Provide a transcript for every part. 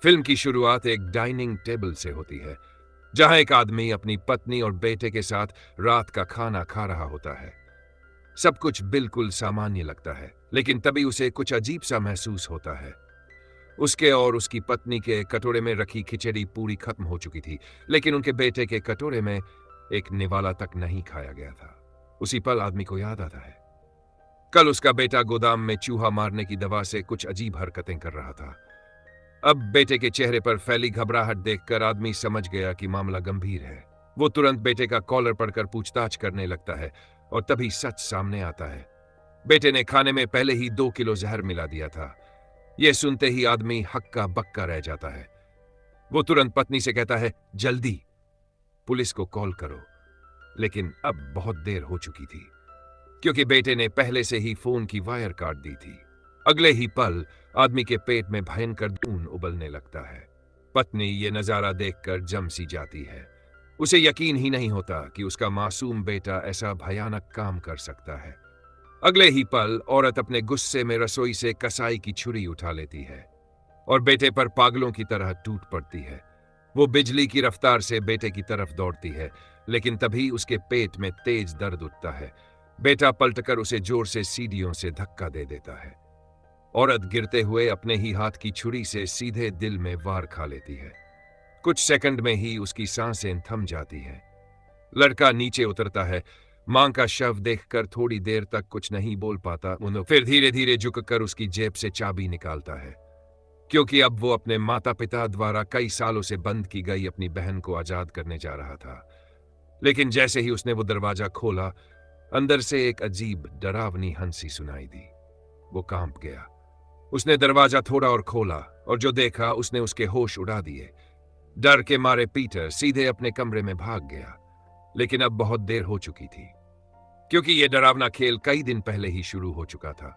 Film की शुरुआत एक डाइनिंग टेबल से होती है, जहां एक आदमी अपनी पत्नी और बेटे के साथ रात का खाना खा रहा होता है। सब कुछ बिल्कुल सामान्य लगता है, लेकिन तभी उसे कुछ अजीब सा महसूस होता है। उसके और उसकी पत्नी के कटोरे में रखी खिचड़ी पूरी खत्म हो चुकी थी, लेकिन उनके बेटे के कटोरे में एक निवाला तक नहीं खाया गया था। उसी पल आदमी को याद आता है, कल उसका बेटा गोदाम में चूहा मारने की दवा से कुछ अजीब हरकतें कर रहा था। अब बेटे के चेहरे पर फैली घबराहट देखकर आदमी समझ गया कि मामला गंभीर है। वो तुरंत बेटे का कॉलर पकड़कर पूछताछ करने लगता है और तभी सच सामने आता है। बेटे ने खाने में पहले ही 2 किलो जहर मिला दिया था। यह सुनते ही आदमी हक्का बक्का रह जाता है। वो तुरंत पत्नी से कहता है, जल्दी पुलिस को कॉल करो। लेकिन अब बहुत देर हो चुकी थी, क्योंकि बेटे ने पहले से ही फोन की वायर काट दी थी। अगले ही पल आदमी के पेट में भयंकर खून उबलने लगता है। पत्नी ये नजारा देखकर जम सी जाती है। उसे यकीन ही नहीं होता कि उसका मासूम बेटा ऐसा भयानक काम कर सकता है। अगले ही पल औरत अपने गुस्से में रसोई से कसाई की छुरी उठा लेती है और बेटे पर पागलों की तरह टूट पड़ती है। वो बिजली की रफ्तार से बेटे की तरफ दौड़ती है, लेकिन तभी उसके पेट में तेज दर्द उठता है। बेटा पलटकर उसे जोर से सीढ़ियों से धक्का दे देता है। औरत गिरते हुए अपने ही हाथ की छुरी से सीधे दिल में वार खा लेती है। कुछ सेकंड में ही उसकी सांसें थम जाती हैं। लड़का नीचे उतरता है। मां का शव देखकर थोड़ी देर तक कुछ नहीं बोल पाता, फिर धीरे धीरे झुककर उसकी जेब से चाबी निकालता है, क्योंकि अब वो अपने माता पिता द्वारा कई सालों से बंद की गई अपनी बहन को आजाद करने जा रहा था। लेकिन जैसे ही उसने वो दरवाजा खोला, अंदर से एक अजीब डरावनी हंसी सुनाई दी। वो कांप गया। उसने दरवाजा थोड़ा और खोला और जो देखा उसने उसके होश उड़ा दिए। डर के मारे पीटर सीधे अपने कमरे में भाग गया, लेकिन अब बहुत देर हो चुकी थी, क्योंकि यह डरावना खेल कई दिन पहले ही शुरू हो चुका था।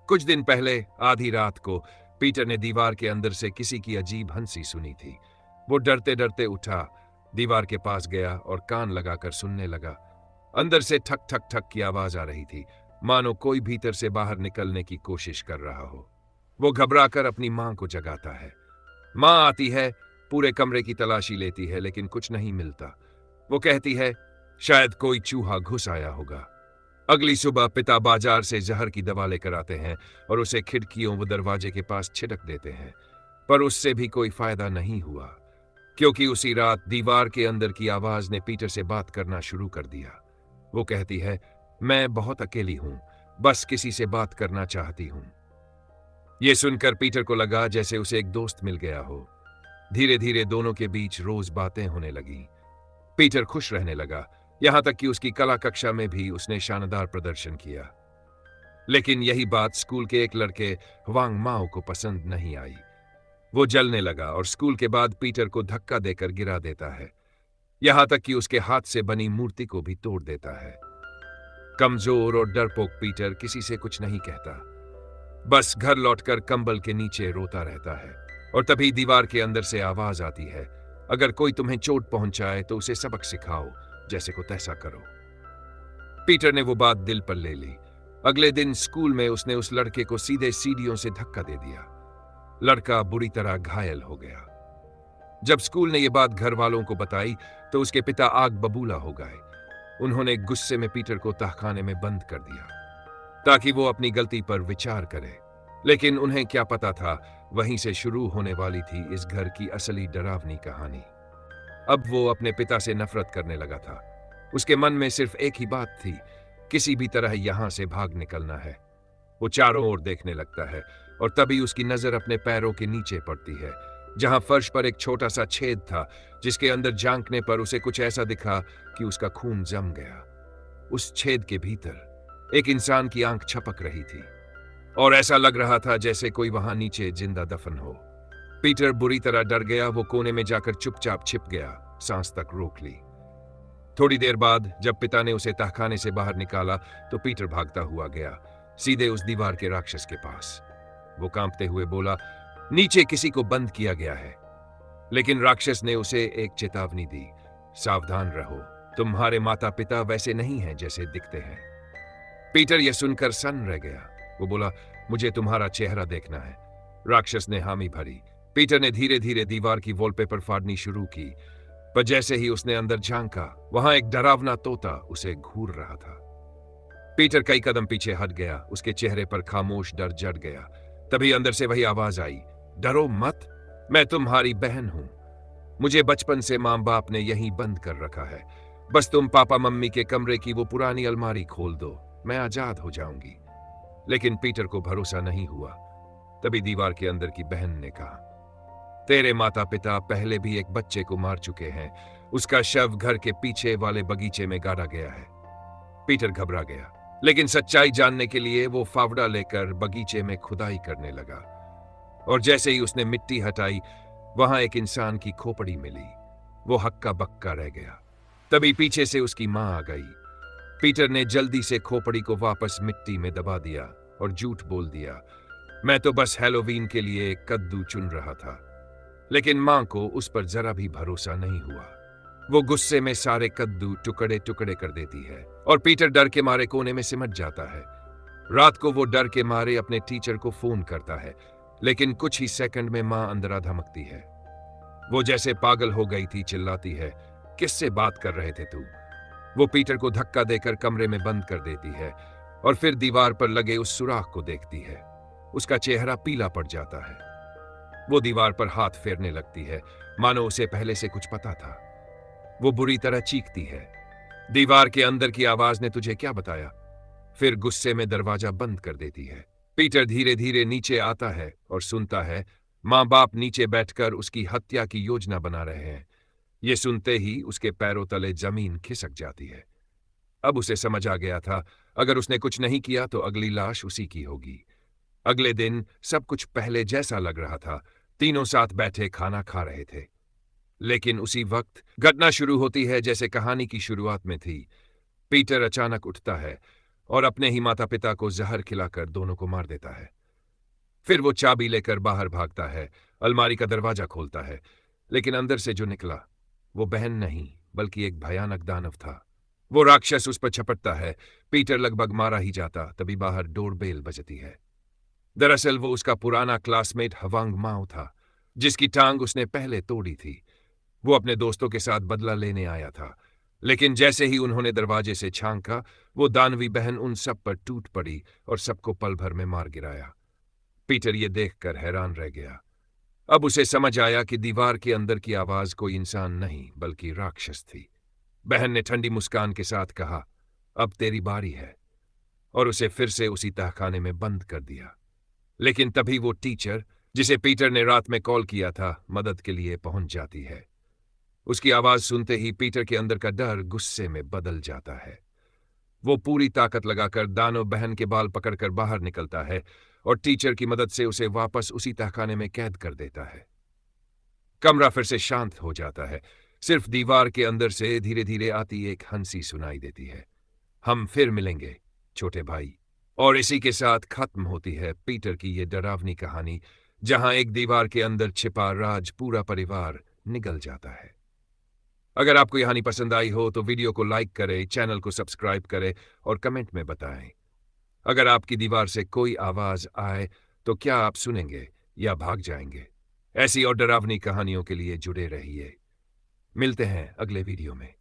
कुछ दिन पहले आधी रात को पीटर ने दीवार के अंदर से किसी की अजीब हंसी सुनी थी। वो डरते डरते उठा, दीवार के पास गया और कान लगाकर सुनने लगा। अंदर से ठक ठक ठक की आवाज आ रही थी, मानो कोई भीतर से बाहर निकलने की कोशिश कर रहा हो। वो घबराकर अपनी मां को जगाता है। मां आती है, पूरे कमरे की तलाशी लेती है, लेकिन कुछ नहीं मिलता। वो कहती है, शायद कोई चूहा घुस आया होगा। अगली सुबह पिता बाजार से जहर की दवा लेकर आते हैं और उसे खिड़कियों व दरवाजे के पास छिड़क देते हैं, पर उससे भी कोई फायदा नहीं हुआ, क्योंकि उसी रात दीवार के अंदर की आवाज ने पीटर से बात करना शुरू कर दिया। वो कहती है, मैं बहुत अकेली हूं, बस किसी से बात करना चाहती हूं। यह सुनकर पीटर को लगा जैसे उसे एक दोस्त मिल गया हो। धीरे धीरे दोनों के बीच रोज बातें होने लगी। पीटर खुश रहने लगा, यहां तक कि उसकी कला कक्षा में भी उसने शानदार प्रदर्शन किया। लेकिन यही बात स्कूल के एक लड़के वांग माओ को पसंद नहीं आई। वो जलने लगा और स्कूल के बाद पीटर को धक्का देकर गिरा देता है, यहां तक कि उसके हाथ से बनी मूर्ति को भी तोड़ देता है। कमजोर और डरपोक पीटर किसी से कुछ नहीं कहता, बस घर लौटकर कंबल के नीचे रोता रहता है। और तभी दीवार के अंदर से आवाज आती है, अगर कोई तुम्हें चोट पहुंचाए तो उसे सबक सिखाओ, जैसे को तैसा करो। पीटर ने वो बात दिल पर ले ली। अगले दिन स्कूल में उसने उस लड़के को सीधे सीढ़ियों से धक्का दे दिया। लड़का बुरी तरह घायल हो गया। जब स्कूल ने यह बात घर वालों को बताई तो उसके पिता आग बबूला हो गए। उन्होंने गुस्से में पीटर को तहखाने में बंद कर दिया, ताकि वो अपनी गलती पर विचार करे। लेकिन उन्हें क्या पता था, वहीं से शुरू होने वाली थी इस घर की असली डरावनी कहानी। अब वो अपने पिता से नफरत करने लगा था। उसके मन में सिर्फ एक ही बात थी, किसी भी तरह यहां से भाग निकलना है। वो चारों ओर देखने लगता है और तभी उसकी नजर अपने पैरों के नीचे पड़ती है, जहां फर्श पर एक छोटा सा छेद था, जिसके अंदर झांकने पर उसे कुछ ऐसा दिखा कि उसका खून जम गया। उस छेद के भीतर एक इंसान की आंख छपक रही थी और ऐसा लग रहा था जैसे कोई वहां नीचे जिंदा दफन हो। पीटर बुरी तरह डर गया। वो कोने में जाकर चुपचाप छिप गया, सांस तक रोक ली। थोड़ी देर बाद जब पिता ने उसे तहखाने से बाहर निकाला तो पीटर भागता हुआ गया, सीधे उस दीवार के राक्षस के पास। वो कांपते हुए बोला, नीचे किसी को बंद किया गया है। लेकिन राक्षस ने उसे एक चेतावनी दी, सावधान रहो, तुम्हारे माता पिता वैसे नहीं हैं जैसे दिखते हैं। पीटर यह सुनकर सन्न रह गया। वो बोला, मुझे तुम्हारा चेहरा देखना है। राक्षस ने हामी भरी, पीटर ने धीरे धीरे दीवार की वॉलपेपर फाड़नी शुरू की, पर जैसे ही उसने अंदर झांका, वहां एक डरावना तोता उसे घूर रहा था। पीटर कई कदम पीछे हट गया, उसके चेहरे पर खामोश डर जड़ गया। तभी अंदर से वही आवाज आई, डरो मत, मैं तुम्हारी बहन हूं। मुझे बचपन से मां बाप ने यहीं बंद कर रखा है। बस तुम पापा मम्मी के कमरे की वो पुरानी अलमारी खोल दो, मैं आजाद हो जाऊंगी। लेकिन पीटर को भरोसा नहीं हुआ। तभी दीवार के अंदर की बहन ने कहा, तेरे माता पिता पहले भी एक बच्चे को मार चुके हैं। उसका शव घर के पीछे वाले बगीचे में गाड़ा गया है। पीटर घबरा गया, लेकिन सच्चाई जानने के लिए वो फावड़ा लेकर बगीचे में खुदाई करने लगा। और जैसे ही उसने मिट्टी हटाई, वहां एक इंसान की खोपड़ी मिली। वो हक्का बक्का रह गया। तभी पीछे से उसकी मां आ गई। पीटर ने जल्दी से खोपड़ी को वापस मिट्टी में दबा दिया और झूठ बोल दिया, मैं तो बस हैलोवीन के लिए एक कद्दू चुन रहा था। लेकिन मां को उस पर जरा भी भरोसा नहीं हुआ। वो गुस्से में सारे कद्दू टुकड़े टुकड़े कर देती है और पीटर डर के मारे कोने में सिमट जाता है। रात को वो डर के मारे अपने टीचर को फोन करता है, लेकिन कुछ ही सेकंड में मां अंदर धमकती है। वो जैसे पागल हो गई थी, चिल्लाती है, किससे बात कर रहे थे तू? वो पीटर को धक्का देकर कमरे में बंद कर देती है और फिर दीवार पर लगे उस सुराख को देखती है। उसका चेहरा पीला पड़ जाता है। वो दीवार पर हाथ फेरने लगती है, मानो उसे पहले से कुछ पता था। वो बुरी तरह चीखती है, दीवार के अंदर की आवाज ने तुझे क्या बताया? फिर गुस्से में दरवाजा बंद कर देती है। पीटर धीरे धीरे नीचे आता है और सुनता है मां बाप नीचे बैठकर उसकी हत्या की योजना बना रहे हैं। ये सुनते ही उसके पैरों तले जमीन खिसक जाती है। अब उसे समझ आ गया था, अगर उसने कुछ नहीं किया तो अगली लाश उसी की होगी। अगले दिन सब कुछ पहले जैसा लग रहा था। तीनों साथ बैठे खाना खा रहे थे। लेकिन उसी वक्त घटना शुरू होती है जैसे कहानी की शुरुआत में थी। पीटर अचानक उठता है और अपने ही माता पिता को जहर खिलाकर दोनों को मार देता है। फिर वो चाबी लेकर बाहर भागता है, अलमारी का दरवाजा खोलता है, लेकिन अंदर से जो निकला वो बहन नहीं बल्कि एक भयानक दानव था। वो राक्षस उस पर झपटता है। पीटर लगभग मारा ही जाता, तभी बाहर डोरबेल बजती है। दरअसल वो उसका पुराना क्लासमेट हवांग माओ था, जिसकी टांग उसने पहले तोड़ी थी। वो अपने दोस्तों के साथ बदला लेने आया था, लेकिन जैसे ही उन्होंने दरवाजे से झांका, वो दानवी बहन उन सब पर टूट पड़ी और सबको पल भर में मार गिराया। पीटर ये देखकर हैरान रह गया। अब उसे समझ आया कि दीवार के अंदर की आवाज कोई इंसान नहीं बल्कि राक्षस थी। बहन ने ठंडी मुस्कान के साथ कहा, अब तेरी बारी है, और उसे फिर से उसी तहखाने में बंद कर दिया। लेकिन तभी वो टीचर, जिसे पीटर ने रात में कॉल किया था, मदद के लिए पहुंच जाती है। उसकी आवाज सुनते ही पीटर के अंदर का डर गुस्से में बदल जाता है। वो पूरी ताकत लगाकर दानव बहन के बाल पकड़कर बाहर निकलता है और टीचर की मदद से उसे वापस उसी तहखाने में कैद कर देता है। कमरा फिर से शांत हो जाता है। सिर्फ दीवार के अंदर से धीरे धीरे आती एक हंसी सुनाई देती है, हम फिर मिलेंगे छोटे भाई। और इसी के साथ खत्म होती है पीटर की ये डरावनी कहानी, जहां एक दीवार के अंदर छिपा राज पूरा परिवार निगल जाता है। अगर आपको कहानी पसंद आई हो तो वीडियो को लाइक करें, चैनल को सब्सक्राइब करें और कमेंट में बताएं। अगर आपकी दीवार से कोई आवाज आए तो क्या आप सुनेंगे या भाग जाएंगे? ऐसी और डरावनी कहानियों के लिए जुड़े रहिए। मिलते हैं अगले वीडियो में।